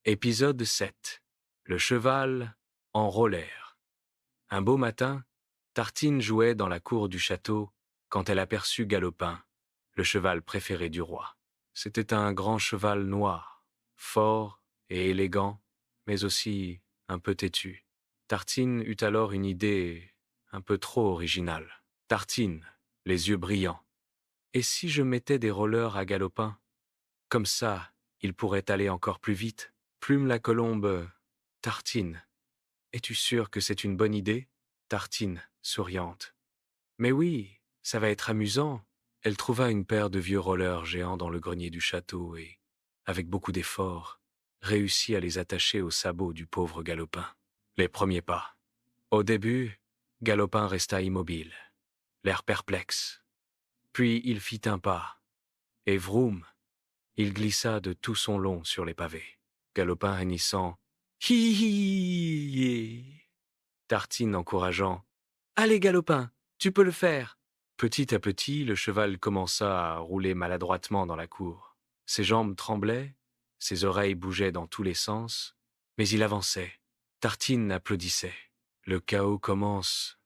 Épisode 7. Le cheval en roller. Un beau matin, Tartine jouait dans la cour du château quand elle aperçut Galopin, le cheval préféré du roi. C'était un grand cheval noir, fort et élégant, mais aussi un peu têtu. Tartine eut alors une idée un peu trop originale. Tartine, les yeux brillants. Et si je mettais des rollers à Galopin? Comme ça, il pourrait aller encore plus vite. Plume la colombe. Tartine. Es-tu sûr que c'est une bonne idée? Tartine, souriante. Mais oui, ça va être amusant. Elle trouva une paire de vieux rollers géants dans le grenier du château et, avec beaucoup d'efforts, réussit à les attacher aux sabots du pauvre Galopin. Les premiers pas. Au début, Galopin resta immobile, l'air perplexe. Puis il fit un pas, et vroom, il glissa de tout son long sur les pavés. Galopin hennissant. Hi hi hi. Tartine encourageant. Allez, Galopin, tu peux le faire. Petit à petit, le cheval commença à rouler maladroitement dans la cour. Ses jambes tremblaient, ses oreilles bougeaient dans tous les sens, mais il avançait. Tartine applaudissait. Le chaos commence,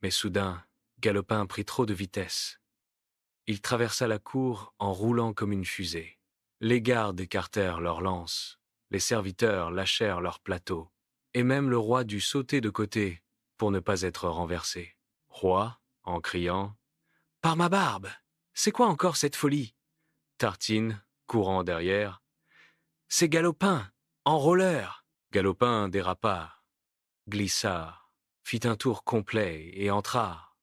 mais soudain, Galopin prit trop de vitesse. Il traversa la cour en roulant comme une fusée. Les gardes écartèrent leurs lances, les serviteurs lâchèrent leurs plateaux, et même le roi dut sauter de côté pour ne pas être renversé. Roi, en criant « Par ma barbe! C'est quoi encore cette folie ?» Tartine, courant derrière « C'est Galopin, en roller !» Galopin dérapa, glissa, fit un tour complet et entra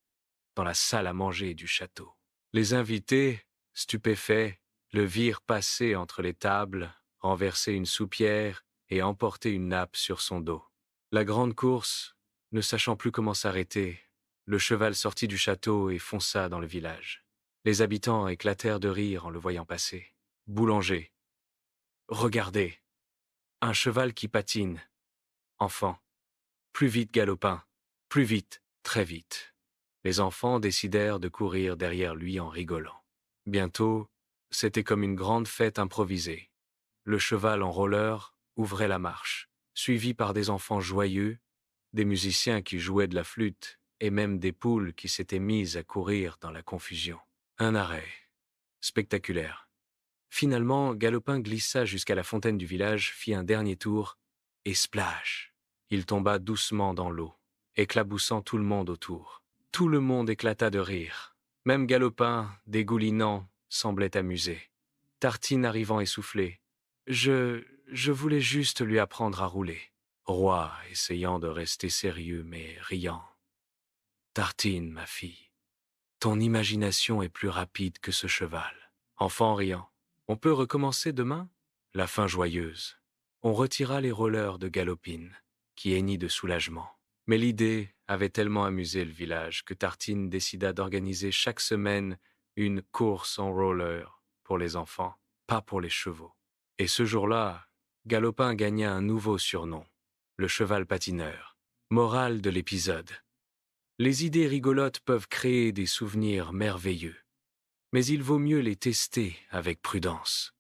dans la salle à manger du château. Les invités, stupéfaits, le virent passer entre les tables, renverser une soupière et emporter une nappe sur son dos. La grande course, ne sachant plus comment s'arrêter, le cheval sortit du château et fonça dans le village. Les habitants éclatèrent de rire en le voyant passer. Boulanger. Regardez, un cheval qui patine. Enfant. Plus vite, Galopin. Plus vite, très vite. Les enfants décidèrent de courir derrière lui en rigolant. Bientôt, c'était comme une grande fête improvisée. Le cheval en roller ouvrait la marche, suivi par des enfants joyeux, des musiciens qui jouaient de la flûte et même des poules qui s'étaient mises à courir dans la confusion. Un arrêt. Spectaculaire. Finalement, Galopin glissa jusqu'à la fontaine du village, fit un dernier tour, et splash! Il tomba doucement dans l'eau, éclaboussant tout le monde autour. Tout le monde éclata de rire. Même Galopin, dégoulinant, semblait amusé. Tartine arrivant essoufflé. Je voulais juste lui apprendre à rouler. Roi, essayant de rester sérieux mais riant. Tartine, ma fille, ton imagination est plus rapide que ce cheval. Enfant riant. On peut recommencer demain? La fin joyeuse. On retira les rollers de Galopine, qui hennit de soulagement. Mais l'idée avait tellement amusé le village que Tartine décida d'organiser chaque semaine une course en roller pour les enfants, pas pour les chevaux. Et ce jour-là, Galopin gagna un nouveau surnom, le cheval patineur. Morale de l'épisode. Les idées rigolotes peuvent créer des souvenirs merveilleux, mais il vaut mieux les tester avec prudence.